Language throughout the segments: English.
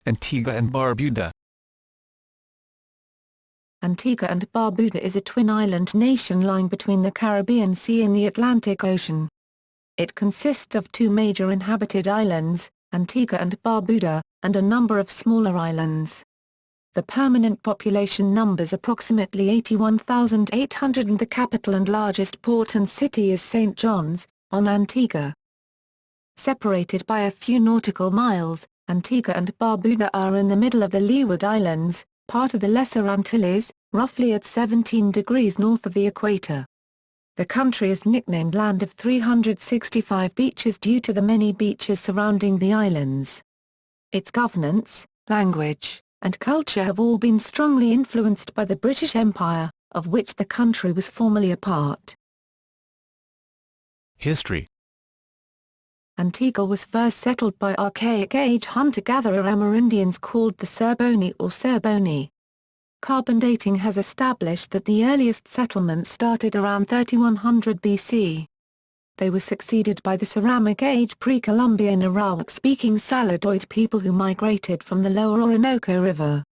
Antigua and Barbuda. Antigua and Barbuda is a twin-island nation lying between the Caribbean Sea and the Atlantic Ocean. It consists of two major inhabited islands, Antigua and Barbuda, and a number of smaller islands. The permanent population numbers approximately 81,800 and the capital and largest port and city is St. John's, on Antigua. Separated by a few nautical miles, Antigua and Barbuda are in the middle of the Leeward Islands, part of the Lesser Antilles, roughly at 17 degrees north of the equator. The country is nicknamed Land of 365 Beaches due to the many beaches surrounding the islands. Its governance, language, and culture have all been strongly influenced by the British Empire, of which the country was formerly a part. History. Antigua was first settled by Archaic Age hunter-gatherer Amerindians called the Serboni or Serboni. Carbon dating has established that the earliest settlements started around 3100 BC. They were succeeded by the Ceramic Age pre-Columbian Arawak-speaking Saladoid people who migrated from the lower Orinoco River.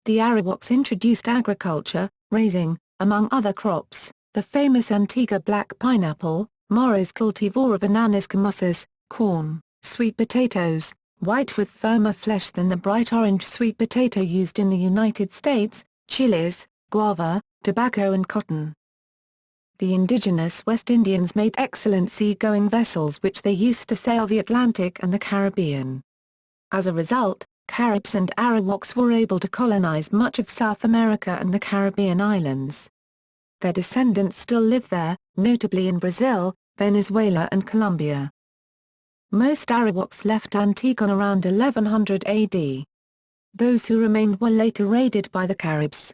The Arawaks introduced agriculture, raising, among other crops, the famous Antigua black pineapple, Mores cultivar bananas camosas, corn, sweet potatoes, white with firmer flesh than the bright orange sweet potato used in the United States, chilies, guava, tobacco and cotton. The indigenous West Indians made excellent sea-going vessels which they used to sail the Atlantic and the Caribbean. As a result, Caribs and Arawaks were able to colonize much of South America and the Caribbean islands. Their descendants still live there, notably in Brazil, Venezuela and Colombia. Most Arawaks left Antigua around 1100 AD. Those who remained were later raided by the Caribs.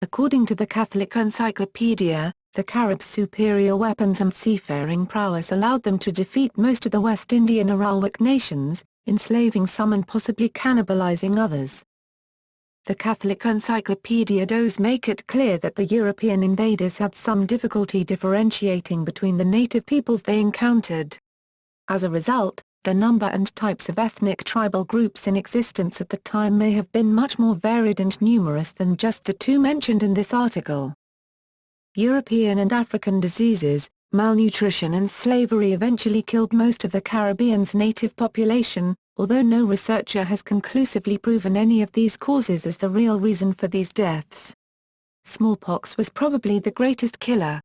According to the Catholic Encyclopedia, the Caribs' superior weapons and seafaring prowess allowed them to defeat most of the West Indian Arawak nations, enslaving some and possibly cannibalizing others. The Catholic Encyclopedia does make it clear that the European invaders had some difficulty differentiating between the native peoples they encountered. As a result, the number and types of ethnic tribal groups in existence at the time may have been much more varied and numerous than just the two mentioned in this article. European and African diseases, malnutrition and slavery eventually killed most of the Caribbean's native population, although no researcher has conclusively proven any of these causes as the real reason for these deaths. Smallpox was probably the greatest killer.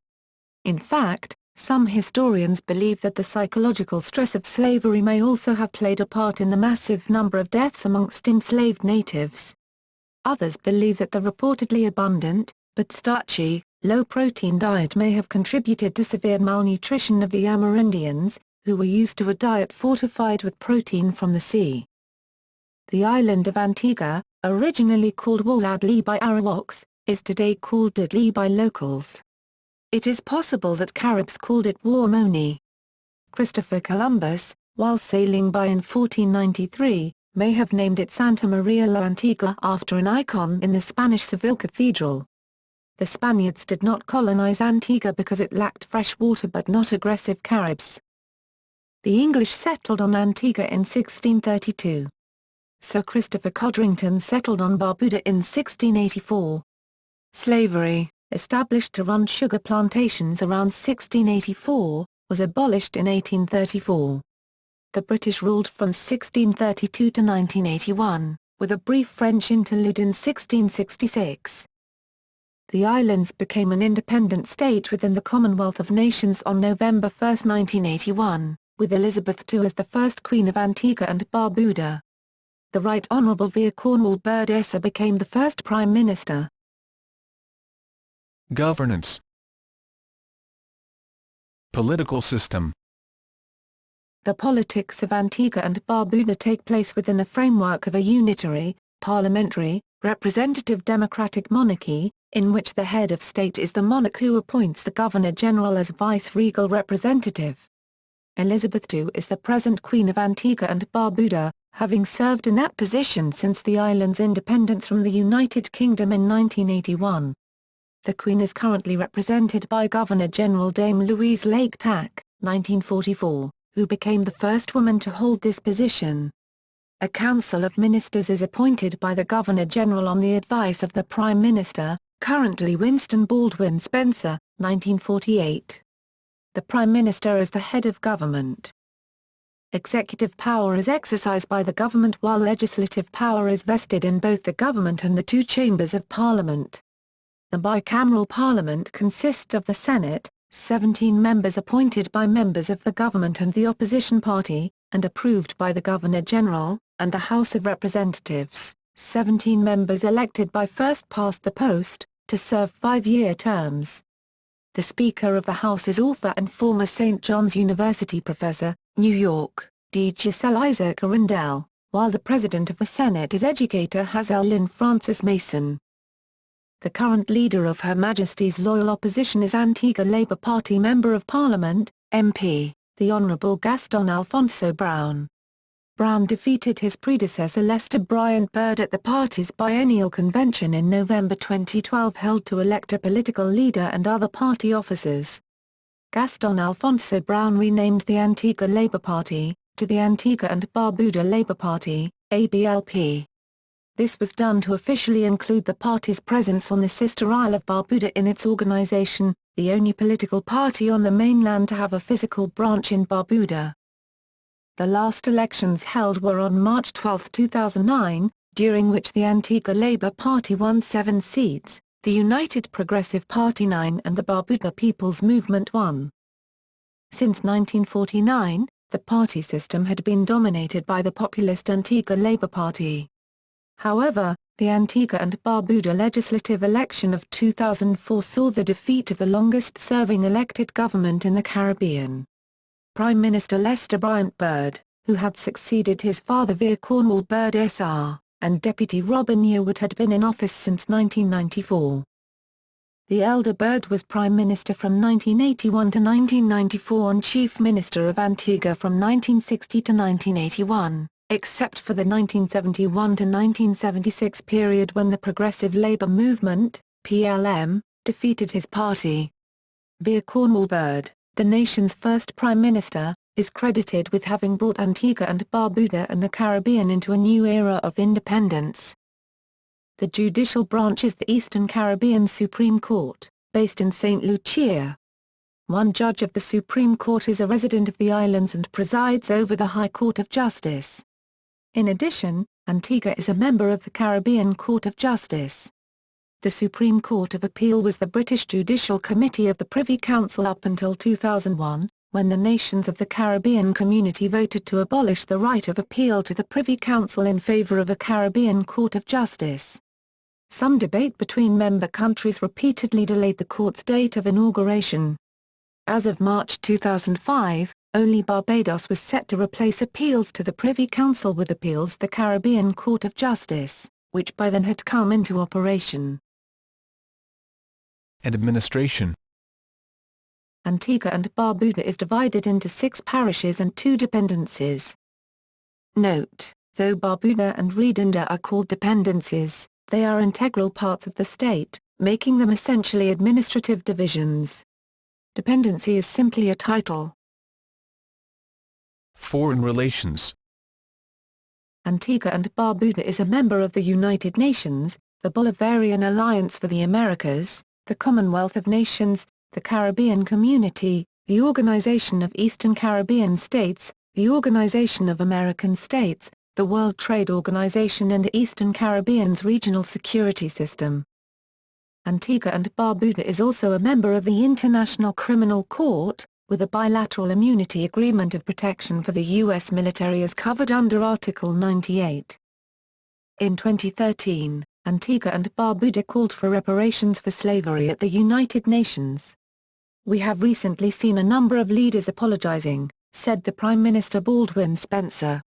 In fact, some historians believe that the psychological stress of slavery may also have played a part in the massive number of deaths amongst enslaved natives. Others believe that the reportedly abundant, but starchy, low-protein diet may have contributed to severe malnutrition of the Amerindians, who were used to a diet fortified with protein from the sea. The island of Antigua, originally called Walladli by Arawaks, is today called Dudley by locals. It is possible that Caribs called it Warmoni. Christopher Columbus, while sailing by in 1493, may have named it Santa Maria la Antigua after an icon in the Spanish Seville Cathedral. The Spaniards did not colonize Antigua because it lacked fresh water but not aggressive Caribs. The English settled on Antigua in 1632. Sir Christopher Codrington settled on Barbuda in 1684. Slavery, established to run sugar plantations around 1684, was abolished in 1834. The British ruled from 1632 to 1981, with a brief French interlude in 1666. The islands became an independent state within the Commonwealth of Nations on November 1, 1981, with Elizabeth II as the first Queen of Antigua and Barbuda. The Right Honourable Vere Cornwall Birdessa became the first Prime Minister. Governance. Political system. The politics of Antigua and Barbuda take place within the framework of a unitary, parliamentary, representative democratic monarchy, in which the head of state is the monarch who appoints the Governor-General as vice-regal representative. Elizabeth II is the present Queen of Antigua and Barbuda, having served in that position since the island's independence from the United Kingdom in 1981. The Queen is currently represented by Governor-General Dame Louise Lake Tack, 1944, who became the first woman to hold this position. A council of ministers is appointed by the Governor-General on the advice of the Prime Minister, currently Winston Baldwin Spencer, 1948. The Prime Minister is the head of government. Executive power is exercised by the government while legislative power is vested in both the government and the two chambers of Parliament. The bicameral Parliament consists of the Senate, 17 members appointed by members of the government and the opposition party, and approved by the Governor-General, and the House of Representatives, 17 members elected by first past the post, to serve 5-year terms. The Speaker of the House is author and former St. John's University professor, New York, D. Giselle Isaac Arundel, while the President of the Senate is educator Hazel Lynn Francis Mason. The current leader of Her Majesty's loyal opposition is Antigua Labour Party Member of Parliament, MP, the Honourable Gaston Alfonso Brown. Brown defeated his predecessor Lester Bryant Byrd at the party's biennial convention in November 2012 held to elect a political leader and other party officers. Gaston Alfonso Brown renamed the Antigua Labour Party, to the Antigua and Barbuda Labour Party, ABLP. This was done to officially include the party's presence on the sister Isle of Barbuda in its organisation, the only political party on the mainland to have a physical branch in Barbuda. The last elections held were on March 12, 2009, during which the Antigua Labour Party won 7 seats, the United Progressive Party 9 and the Barbuda People's Movement 1. Since 1949, the party system had been dominated by the populist Antigua Labour Party. However, the Antigua and Barbuda legislative election of 2004 saw the defeat of the longest-serving elected government in the Caribbean. Prime Minister Lester Bryant Byrd, who had succeeded his father Vere Cornwall Byrd Sr., and Deputy Robin Yearwood had been in office since 1994. The elder Byrd was Prime Minister from 1981 to 1994 and Chief Minister of Antigua from 1960 to 1981, except for the 1971 to 1976 period when the Progressive Labour Movement, PLM, defeated his party. Vere Cornwall Byrd, the nation's first Prime Minister, is credited with having brought Antigua and Barbuda and the Caribbean into a new era of independence. The judicial branch is the Eastern Caribbean Supreme Court, based in St. Lucia. One judge of the Supreme Court is a resident of the islands and presides over the High Court of Justice. In addition, Antigua is a member of the Caribbean Court of Justice. The Supreme Court of Appeal was the British Judicial Committee of the Privy Council up until 2001, when the nations of the Caribbean Community voted to abolish the right of appeal to the Privy Council in favour of a Caribbean Court of Justice. Some debate between member countries repeatedly delayed the court's date of inauguration. As of March 2005, only Barbados was set to replace appeals to the Privy Council with appeals to the Caribbean Court of Justice, which by then had come into operation. And administration. Antigua and Barbuda is divided into 6 parishes and 2 dependencies. Note, though Barbuda and Redonda are called dependencies, they are integral parts of the state, making them essentially administrative divisions. Dependency is simply a title. Foreign relations. Antigua and Barbuda is a member of the United Nations, the Bolivarian Alliance for the Americas, the Commonwealth of Nations, the Caribbean Community, the Organization of Eastern Caribbean States, the Organization of American States, the World Trade Organization and the Eastern Caribbean's Regional Security System. Antigua and Barbuda is also a member of the International Criminal Court, with a bilateral immunity agreement of protection for the U.S. military as covered under Article 98. In 2013, Antigua and Barbuda called for reparations for slavery at the United Nations. "We have recently seen a number of leaders apologizing," said the Prime Minister Baldwin Spencer.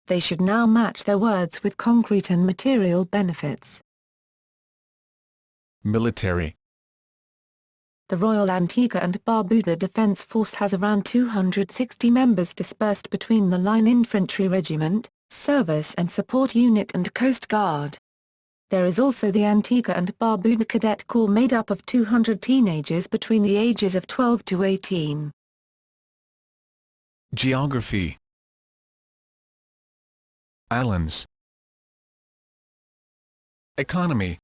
"They should now match their words with concrete and material benefits." Military. The Royal Antigua and Barbuda Defence Force has around 260 members dispersed between the Line Infantry Regiment, Service and Support Unit and Coast Guard. There is also the Antigua and Barbuda Cadet Corps made up of 200 teenagers between the ages of 12 to 18. Geography. Islands. Economy.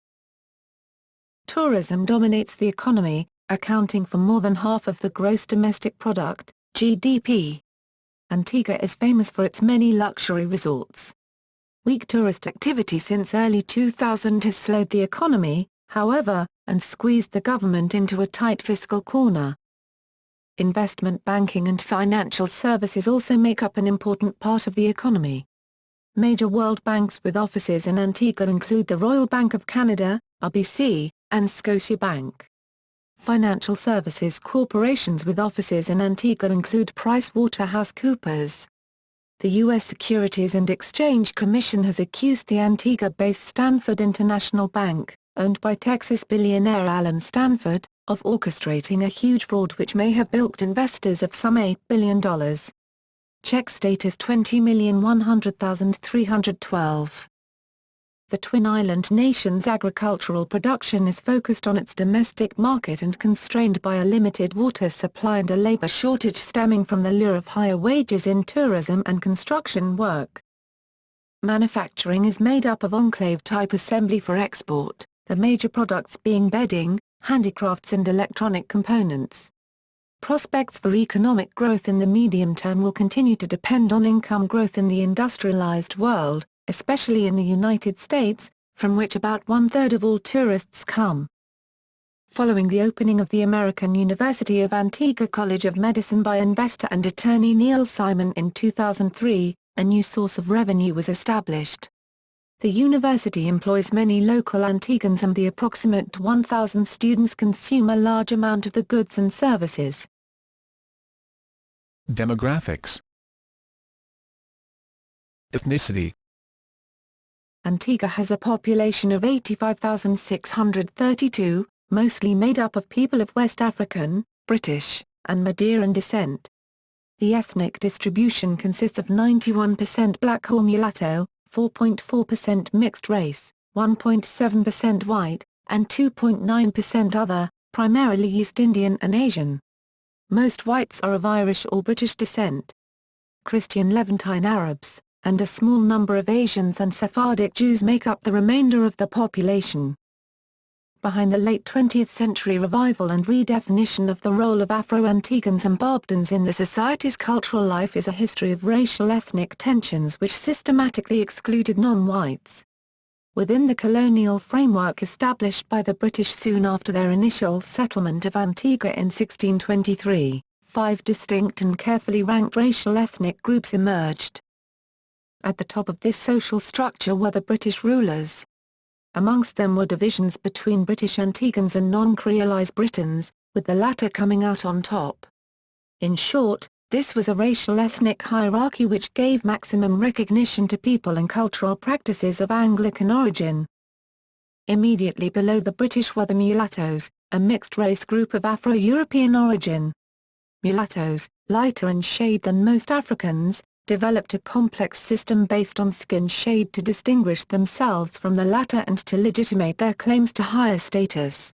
Tourism dominates the economy, accounting for more than half of the gross domestic product, GDP. Antigua is famous for its many luxury resorts. Weak tourist activity since early 2000 has slowed the economy, however, and squeezed the government into a tight fiscal corner. Investment banking and financial services also make up an important part of the economy. Major world banks with offices in Antigua include the Royal Bank of Canada, RBC, and Scotiabank. Financial services corporations with offices in Antigua include PricewaterhouseCoopers. The U.S. Securities and Exchange Commission has accused the Antigua-based Stanford International Bank, owned by Texas billionaire Alan Stanford, of orchestrating a huge fraud which may have bilked investors of some $8 billion. Check status 20,100,312. The Twin Island nation's agricultural production is focused on its domestic market and constrained by a limited water supply and a labor shortage stemming from the lure of higher wages in tourism and construction work. Manufacturing is made up of enclave-type assembly for export, the major products being bedding, handicrafts and electronic components. Prospects for economic growth in the medium term will continue to depend on income growth in the industrialized world, especially in the United States, from which about one-third of all tourists come. Following the opening of the American University of Antigua College of Medicine by investor and attorney Neil Simon in 2003, a new source of revenue was established. The university employs many local Antiguans and the approximate 1,000 students consume a large amount of the goods and services. Demographics. Ethnicity. Antigua has a population of 85,632, mostly made up of people of West African, British, and Madeiran descent. The ethnic distribution consists of 91% black or mulatto, 4.4% mixed race, 1.7% white, and 2.9% other, primarily East Indian and Asian. Most whites are of Irish or British descent. Christian Levantine Arabs, and a small number of Asians and Sephardic Jews make up the remainder of the population. Behind the late 20th century revival and redefinition of the role of Afro-Antigans and Barbudans in the society's cultural life is a history of racial ethnic tensions which systematically excluded non-whites. Within the colonial framework established by the British soon after their initial settlement of Antigua in 1623, 5 distinct and carefully ranked racial ethnic groups emerged. At the top of this social structure were the British rulers. Amongst them were divisions between British Antigans and non-Creolized Britons, with the latter coming out on top. In short, this was a racial ethnic hierarchy which gave maximum recognition to people and cultural practices of Anglican origin. Immediately below the British were the mulattoes, a mixed-race group of Afro-European origin. Mulattoes, lighter in shade than most Africans, developed a complex system based on skin shade to distinguish themselves from the latter and to legitimate their claims to higher status.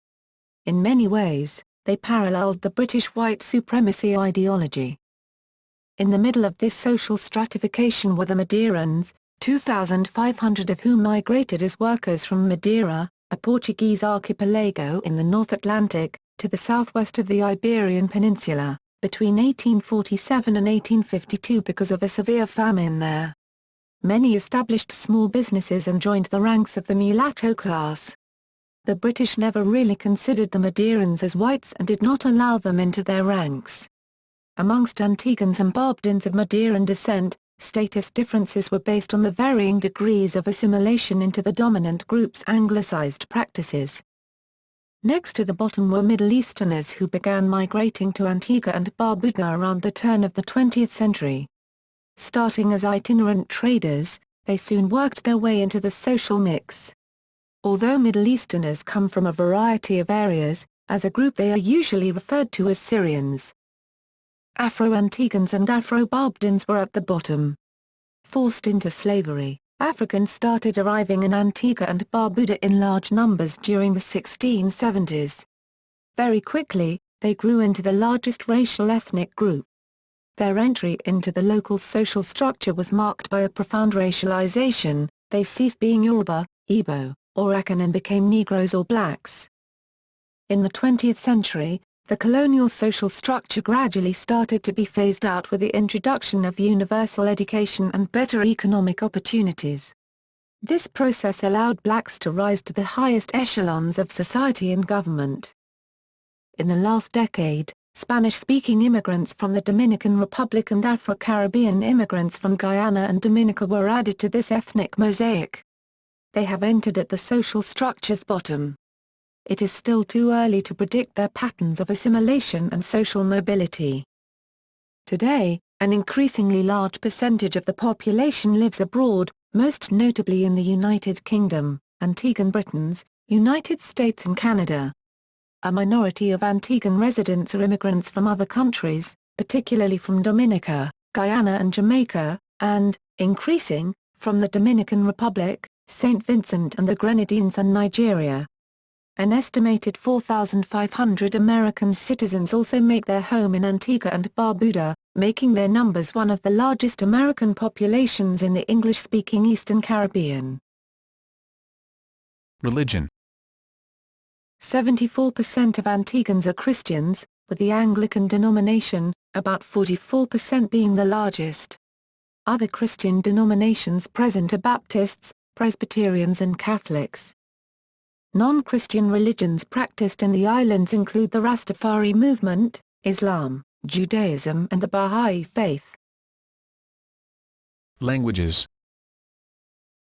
In many ways, they paralleled the British white supremacy ideology. In the middle of this social stratification were the Madeirans, 2,500 of whom migrated as workers from Madeira, a Portuguese archipelago in the North Atlantic, to the southwest of the Iberian Peninsula, between 1847 and 1852 because of a severe famine there. Many established small businesses and joined the ranks of the mulatto class. The British never really considered the Madeirans as whites and did not allow them into their ranks. Amongst Antigans and Barbudans of Madeiran descent, status differences were based on the varying degrees of assimilation into the dominant group's anglicized practices. Next to the bottom were Middle Easterners who began migrating to Antigua and Barbuda around the turn of the 20th century. Starting as itinerant traders, they soon worked their way into the social mix. Although Middle Easterners come from a variety of areas, as a group they are usually referred to as Syrians. Afro-Antigans and Afro-Barbudans were at the bottom. Forced into slavery, Africans started arriving in Antigua and Barbuda in large numbers during the 1670s. Very quickly, they grew into the largest racial ethnic group. Their entry into the local social structure was marked by a profound racialization. They ceased being Yoruba, Igbo, or Akan and became Negroes or blacks. In the 20th century, the colonial social structure gradually started to be phased out with the introduction of universal education and better economic opportunities. This process allowed blacks to rise to the highest echelons of society and government. In the last decade, Spanish-speaking immigrants from the Dominican Republic and Afro-Caribbean immigrants from Guyana and Dominica were added to this ethnic mosaic. They have entered at the social structure's bottom. It is still too early to predict their patterns of assimilation and social mobility. Today, an increasingly large percentage of the population lives abroad, most notably in the United Kingdom, Antiguan Britons, United States and Canada. A minority of Antiguan residents are immigrants from other countries, particularly from Dominica, Guyana and Jamaica, and, increasing, from the Dominican Republic, St. Vincent and the Grenadines and Nigeria. An estimated 4,500 American citizens also make their home in Antigua and Barbuda, making their numbers one of the largest American populations in the English-speaking Eastern Caribbean. Religion. 74% of Antiguans are Christians, with the Anglican denomination, about 44% being the largest. Other Christian denominations present are Baptists, Presbyterians and Catholics. Non-Christian religions practiced in the islands include the Rastafari movement, Islam, Judaism and the Baha'i Faith. Languages.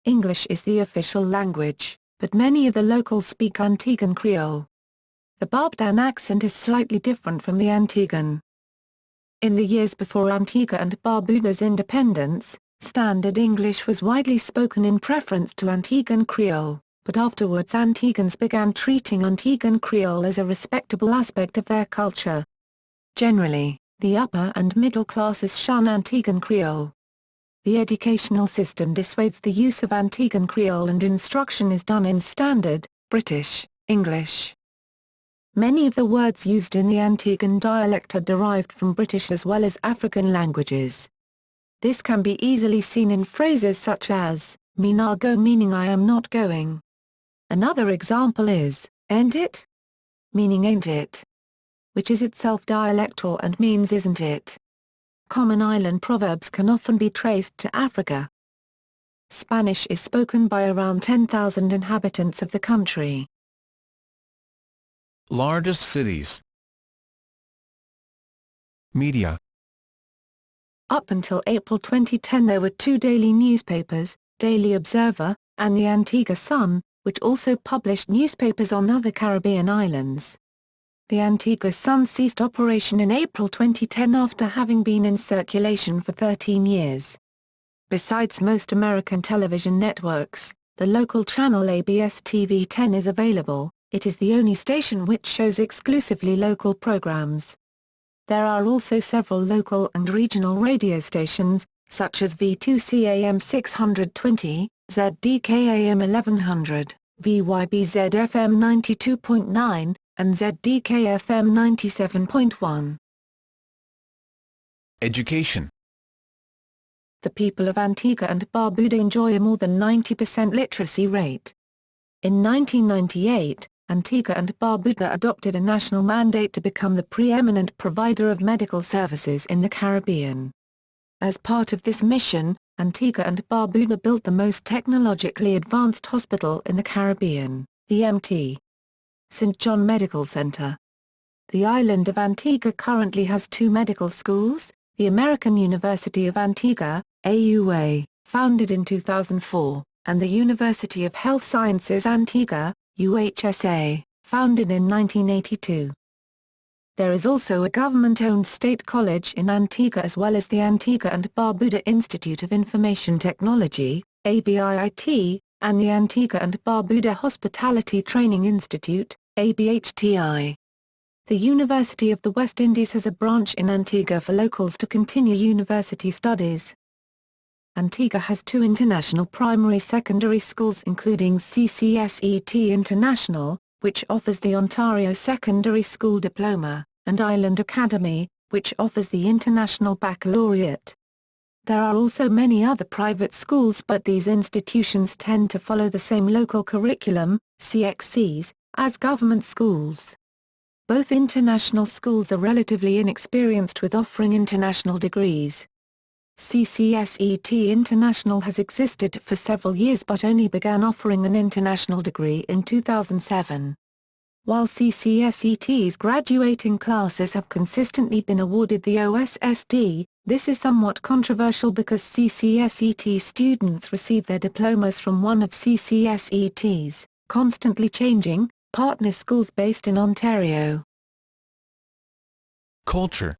English is the official language, but many of the locals speak Antiguan Creole. The Barbudan accent is slightly different from the Antiguan. In the years before Antigua and Barbuda's independence, Standard English was widely spoken in preference to Antiguan Creole, but afterwards Antiguans began treating Antiguan Creole as a respectable aspect of their culture. Generally, the upper and middle classes shun Antiguan Creole. The educational system dissuades the use of Antiguan Creole and instruction is done in Standard, British, English. Many of the words used in the Antiguan dialect are derived from British as well as African languages. This can be easily seen in phrases such as, "me nah go" meaning I am not going. Another example is, "ain't it?" meaning ain't it, which is itself dialectal and means isn't it. Common island proverbs can often be traced to Africa. Spanish is spoken by around 10,000 inhabitants of the country. Largest cities. Media. Up until April 2010 there were two daily newspapers, Daily Observer, and the Antigua Sun, which also published newspapers on other Caribbean islands. The Antigua Sun ceased operation in April 2010 after having been in circulation for 13 years. Besides most American television networks, the local channel ABS-TV 10 is available. It is the only station which shows exclusively local programs. There are also several local and regional radio stations, such as V2C AM 620, ZDK AM 1100, VYBZ FM 92.9, and ZDK FM 97.1. Education. The people of Antigua and Barbuda enjoy a more than 90% literacy rate. In 1998, Antigua and Barbuda adopted a national mandate to become the preeminent provider of medical services in the Caribbean. As part of this mission, Antigua and Barbuda built the most technologically advanced hospital in the Caribbean, the Mt. St. John Medical Center. The island of Antigua currently has two medical schools, the American University of Antigua, AUA, founded in 2004, and the University of Health Sciences Antigua, UHSA, founded in 1982. There is also a government-owned state college in Antigua as well as the Antigua and Barbuda Institute of Information Technology, ABIIT, and the Antigua and Barbuda Hospitality Training Institute, ABHTI. The University of the West Indies has a branch in Antigua for locals to continue university studies. Antigua has two international primary-secondary schools including CCSET International, which offers the Ontario Secondary School Diploma, and Island Academy, which offers the International Baccalaureate. There are also many other private schools, but these institutions tend to follow the same local curriculum, CXCs, as government schools. Both international schools are relatively inexperienced with offering international degrees. CCSET International has existed for several years but only began offering an international degree in 2007. While CCSET's graduating classes have consistently been awarded the OSSD, this is somewhat controversial because CCSET students receive their diplomas from one of CCSET's constantly changing partner schools based in Ontario. Culture.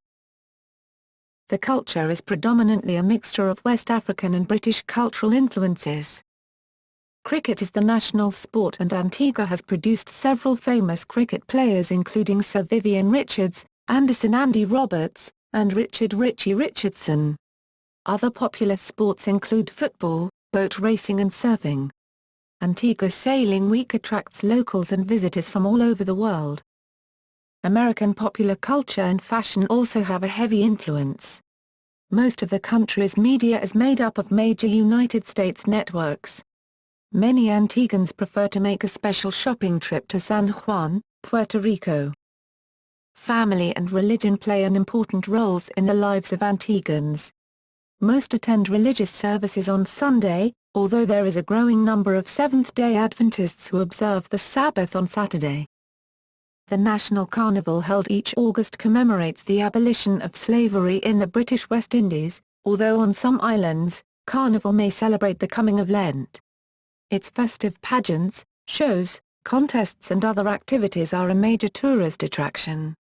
The culture is predominantly a mixture of West African and British cultural influences. Cricket is the national sport and Antigua has produced several famous cricket players including Sir Vivian Richards, Anderson Andy Roberts, and Richard Richie Richardson. Other popular sports include football, boat racing and surfing. Antigua Sailing Week attracts locals and visitors from all over the world. American popular culture and fashion also have a heavy influence. Most of the country's media is made up of major United States networks. Many Antiguans prefer to make a special shopping trip to San Juan, Puerto Rico. Family and religion play an important roles in the lives of Antiguans. Most attend religious services on Sunday, although there is a growing number of Seventh-day Adventists who observe the Sabbath on Saturday. The National Carnival held each August commemorates the abolition of slavery in the British West Indies, although on some islands, Carnival may celebrate the coming of Lent. Its festive pageants, shows, contests and other activities are a major tourist attraction.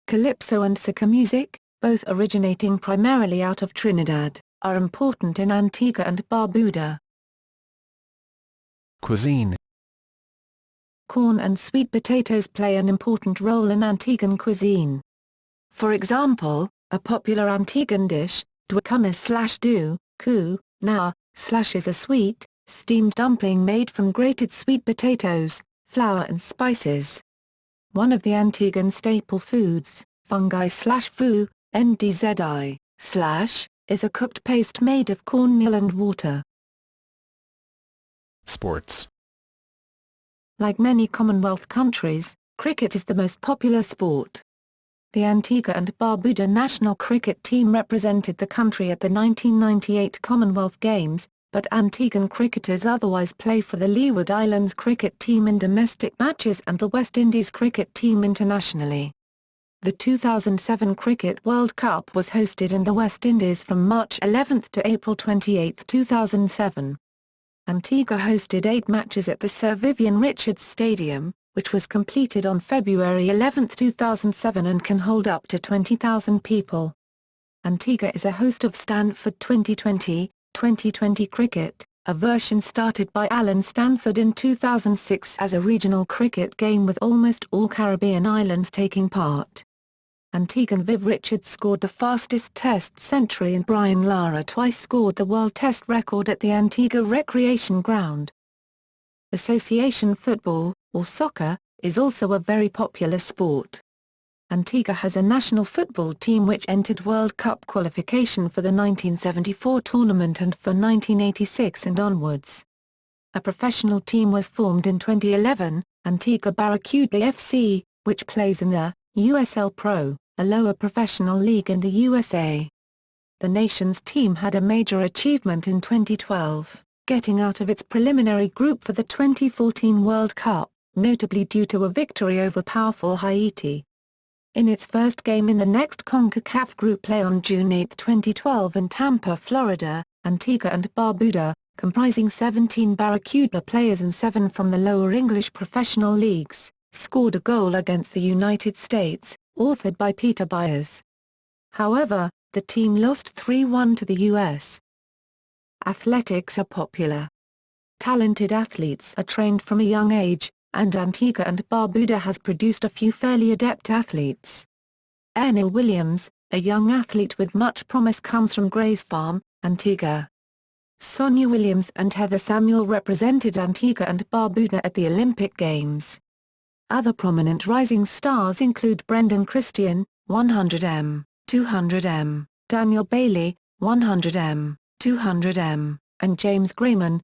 Calypso and soca music, both originating primarily out of Trinidad, are important in Antigua and Barbuda. Cuisine. Corn and sweet potatoes play an important role in Antiguan cuisine. For example, a popular Antiguan dish, dwakana/do, ku, na, is a sweet, steamed dumpling made from grated sweet potatoes, flour and spices. One of the Antiguan staple foods, fungi/fu, ndzi, is a cooked paste made of cornmeal and water. Sports. Like many Commonwealth countries, cricket is the most popular sport. The Antigua and Barbuda national cricket team represented the country at the 1998 Commonwealth Games, but Antiguan cricketers otherwise play for the Leeward Islands cricket team in domestic matches and the West Indies cricket team internationally. The 2007 Cricket World Cup was hosted in the West Indies from March 11 to April 28, 2007. Antigua hosted 8 matches at the Sir Vivian Richards Stadium, which was completed on February 11, 2007 and can hold up to 20,000 people. Antigua is a host of Stanford 2020 cricket, a version started by Alan Stanford in 2006 as a regional cricket game with almost all Caribbean islands taking part. Antiguan Viv Richards scored the fastest Test century and Brian Lara twice scored the World Test record at the Antigua Recreation Ground. Association football, or soccer, is also a very popular sport. Antigua has a national football team which entered World Cup qualification for the 1974 tournament and for 1986 and onwards. A professional team was formed in 2011, Antigua Barracuda FC, which plays in the USL Pro, a lower professional league in the USA. The nation's team had a major achievement in 2012, getting out of its preliminary group for the 2014 World Cup, notably due to a victory over powerful Haiti. In its first game in the next CONCACAF Group play on June 8, 2012 in Tampa, Florida, Antigua and Barbuda, comprising 17 Barracuda players and 7 from the lower English professional leagues, scored a goal against the United States, authored by Peter Byers. However, the team lost 3-1 to the U.S. Athletics are popular. Talented athletes are trained from a young age, and Antigua and Barbuda has produced a few fairly adept athletes. Ernil Williams, a young athlete with much promise, comes from Grays Farm, Antigua. Sonia Williams and Heather Samuel represented Antigua and Barbuda at the Olympic Games. Other prominent rising stars include Brendan Christian, 100 m, 200 m, Daniel Bailey, 100 m, 200 m, and James Grayman,